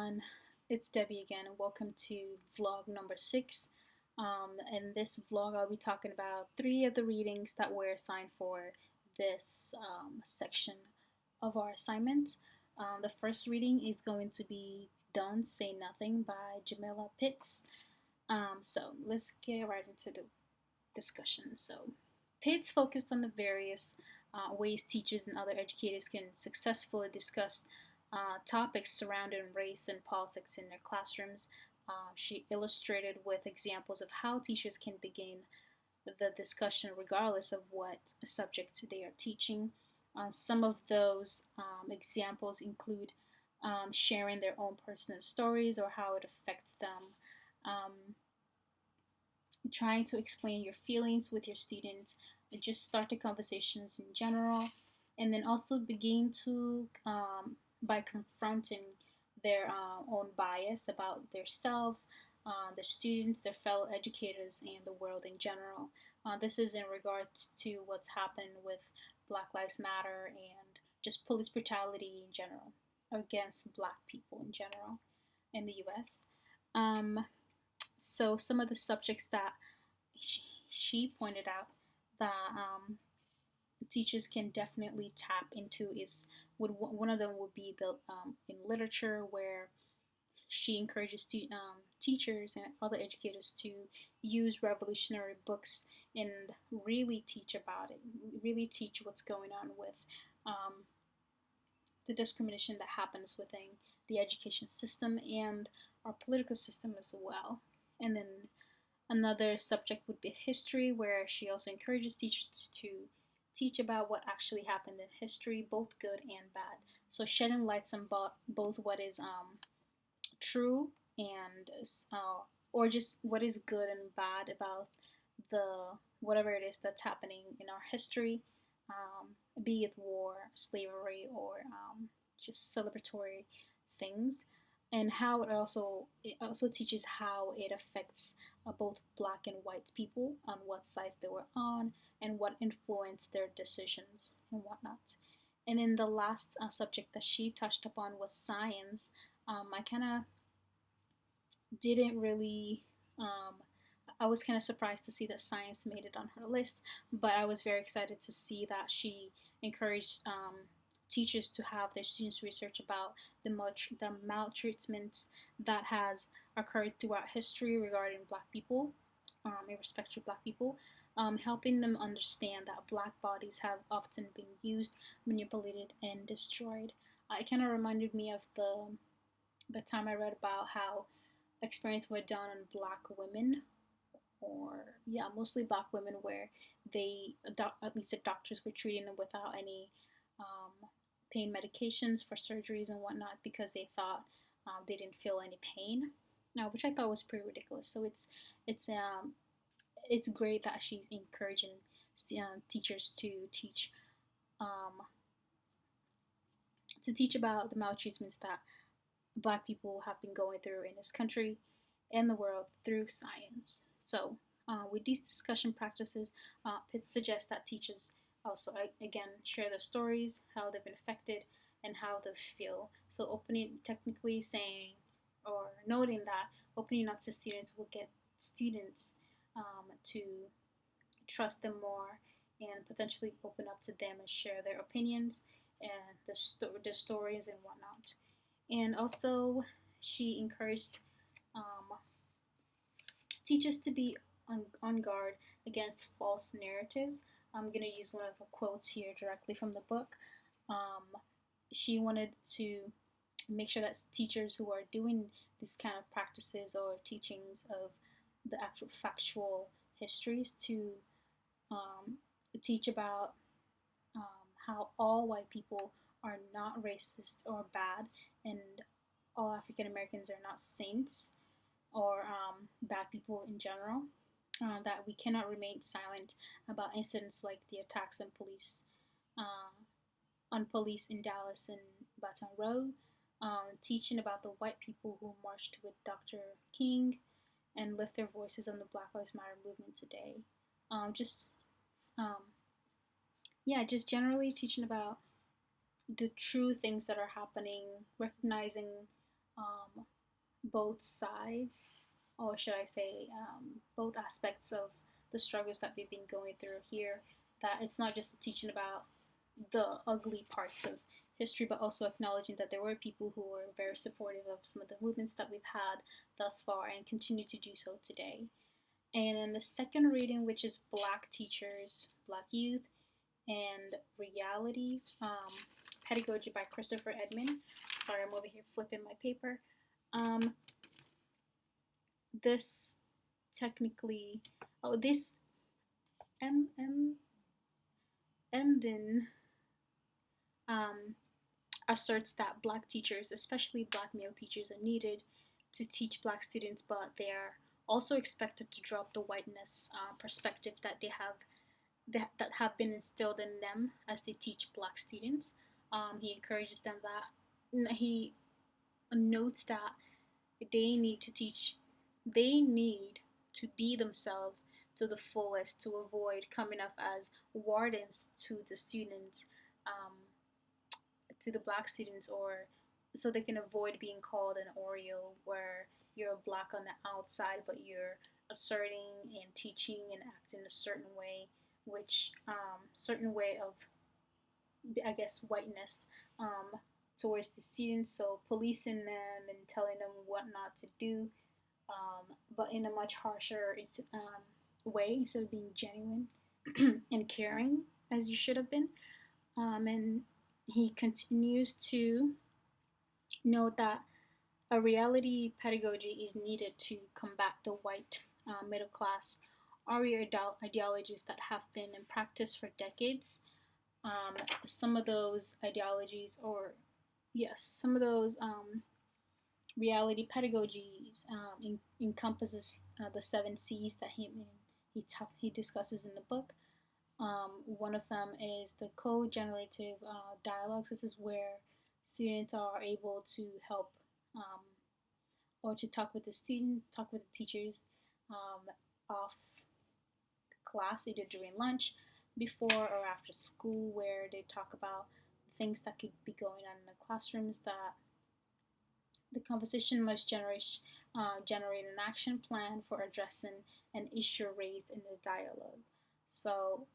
everyone. It's Debbie again, and welcome to vlog number 6. In this vlog, I'll be talking about 3 of the readings that were assigned for this section of our assignment. The first reading is going to be Don't Say Nothing by Jamila Pitts. So let's get right into the discussion. So, Pitts focused on the various ways teachers and other educators can successfully discuss topics surrounding race and politics in their classrooms. She illustrated with examples of how teachers can begin the discussion regardless of what subject they are teaching. Some of those examples include sharing their own personal stories or how it affects them, um, trying to explain your feelings with your students, just start the conversations in general, and then also begin to by confronting their own bias about themselves, their students, their fellow educators, and the world in general. This is in regards to what's happened with Black Lives Matter and just police brutality in general against Black people in general in the U.S. Um, so some of the subjects that she pointed out that teachers can definitely tap into is one of them would be the in literature, where she encourages teachers and other educators to use revolutionary books and really teach about it, really teach what's going on with um, the discrimination that happens within the education system and our political system as well. And then another subject would be history, where she also encourages teachers to teach about what actually happened in history, both good and bad. So shedding lights on both what is true and or just what is good and bad about the whatever it is that's happening in our history, be it war, slavery, or just celebratory things, and how it also teaches how it affects both black and white people, on what sides they were on and what influenced their decisions and whatnot. And then the last subject that she touched upon was science. I kind of didn't really. I was kind of surprised to see that science made it on her list, but I was very excited to see that she encouraged teachers to have their students research about the maltreatments that has occurred throughout history regarding Black people, in respect to Black people, helping them understand that Black bodies have often been used, manipulated, and destroyed. It kind of reminded me of the time I read about how experiments were done on Black women, or yeah, mostly Black women, where at least the doctors were treating them without any pain medications for surgeries and whatnot, because they thought they didn't feel any pain. Now, which I thought was pretty ridiculous. So it's um it's great that she's encouraging teachers um, to teach about the maltreatments that Black people have been going through in this country and the world through science. So, with these discussion practices, Pitts suggests that teachers also, again, share their stories, how they've been affected, and how they feel. So, technically saying or noting that opening up to students will get students to trust them more and potentially open up to them and share their opinions and their stories and whatnot. And also, she encouraged um, teachers to be on guard against false narratives. I'm going to use one of the quotes here directly from the book. Um, she wanted to make sure that teachers who are doing these kind of practices or teachings of the actual factual histories to um, teach about how all white people are not racist or bad, and all African Americans are not saints or bad people in general. That we cannot remain silent about incidents like the attacks uh, on police in Dallas and Baton Rouge, teaching about the white people who marched with Dr. King and lift their voices on the Black Lives Matter movement today. Just um, yeah, just generally teaching about the true things that are happening, recognizing both sides, or should I say, both aspects of the struggles that they've been going through here. That it's not just teaching about the ugly parts of history, but also acknowledging that there were people who were very supportive of some of the movements that we've had thus far and continue to do so today. And in the second reading, which is Black Teachers, Black Youth, and Reality, Pedagogy by Christopher Edman. Sorry, I'm over here flipping my paper. This technically, this Emden asserts that Black teachers, especially Black male teachers, are needed to teach Black students, but they are also expected to drop the whiteness perspective that they have that have been instilled in them as they teach Black students. He encourages them that he notes that they need to teach, they need to be themselves to the fullest to avoid coming off as wardens to the students, um, to the Black students, or so they can avoid being called an Oreo, where you're Black on the outside, but you're asserting and teaching and acting a certain way, which certain way of, I guess, whiteness towards the students. So policing them and telling them what not to do, but in a much harsher way, instead of being genuine and caring as you should have been. And he continues to note that a reality pedagogy is needed to combat the white middle class ideologies that have been in practice for decades. Some of those ideologies, or yes, some of those reality pedagogies encompasses the 7 C's that he discusses in the book. One of them is the co-generative dialogues. This is where students are able to help or to talk with the student, talk with the teachers off class, either during lunch, before or after school, where they talk about things that could be going on in the classrooms. That the conversation must generate an action plan for addressing an issue raised in the dialogue. So,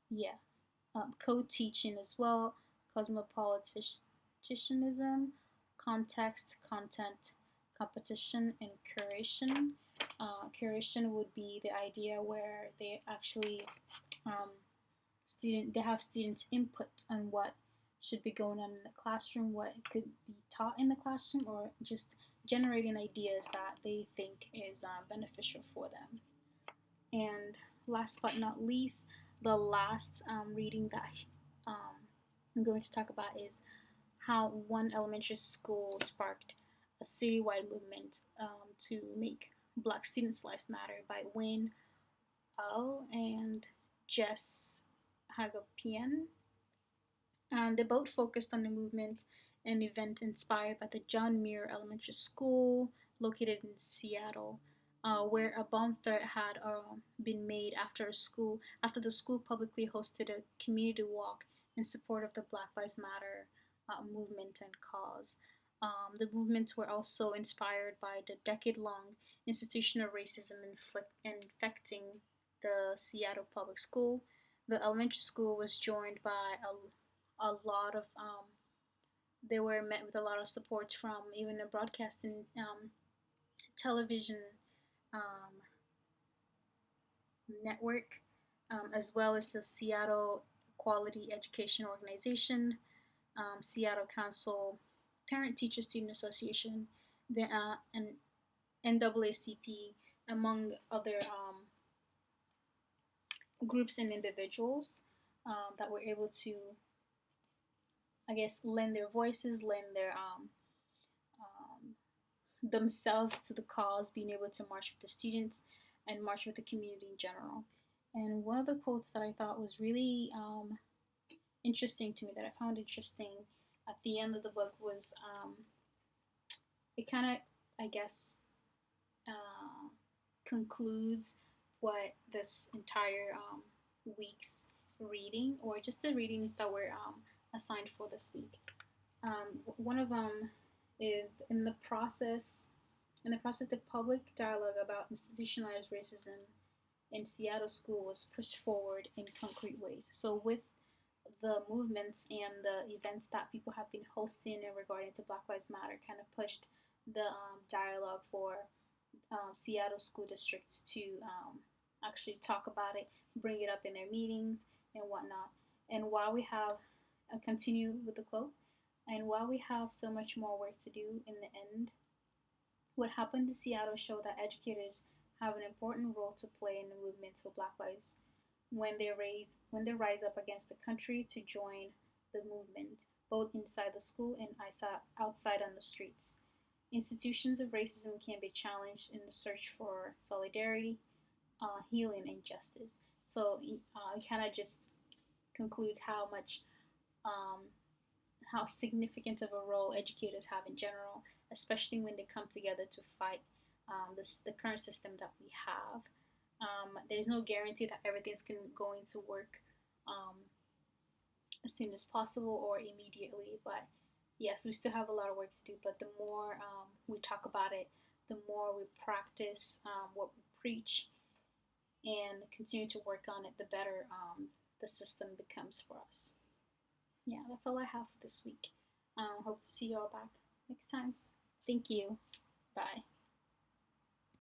yeah, co-teaching as well, cosmopolitanism, context, content, competition, and curation. Curation would be the idea where they actually they have students' input on what should be going on in the classroom, what could be taught in the classroom, or just generating ideas that they think is beneficial for them. And last but not least, the last reading that I'm going to talk about is how one elementary school sparked a citywide movement to make Black students' lives matter, by Wayne Au and Jess Hagopian. They both focused on the movement and event inspired by the John Muir Elementary School located in Seattle, where a bomb threat had been made after the school publicly hosted a community walk in support of the Black Lives Matter movement and cause. The movements were also inspired by the decade-long institutional racism infecting the Seattle public school. The elementary school was joined by a lot of they were met with a lot of support from even the broadcasting television um, network, as well as the Seattle Quality Education Organization, Seattle Council, Parent Teacher Student Association, and NAACP, among other groups and individuals that were able to, I guess, lend their voices, lend their themselves to the cause, being able to march with the students and march with the community in general. And one of the quotes that I thought was really interesting to me, that I found interesting at the end of the book, was it kind of, I guess, concludes what this entire week's reading, or just the readings that were assigned for this week. One of them is the public dialogue about institutionalized racism in Seattle school was pushed forward in concrete ways. So with the movements and the events that people have been hosting in regarding to Black Lives Matter kind of pushed the dialogue for Seattle school districts to actually talk about it, bring it up in their meetings and whatnot. And while we have, continue with the quote, and while we have so much more work to do in the end, what happened in Seattle showed that educators have an important role to play in the movement for Black lives when they rise up against the country to join the movement, both inside the school and outside on the streets. Institutions of racism can be challenged in the search for solidarity, healing, and justice. So it kind of just concludes um, how significant of a role educators have in general, especially when they come together to fight the current system that we have. There's no guarantee that everything's going to work um, as soon as possible or immediately, but yes, we still have a lot of work to do. But the more we talk about it, the more we practice what we preach and continue to work on it, the better the system becomes for us. Yeah, that's all I have for this week. Hope to see you all back next time. Thank you. Bye.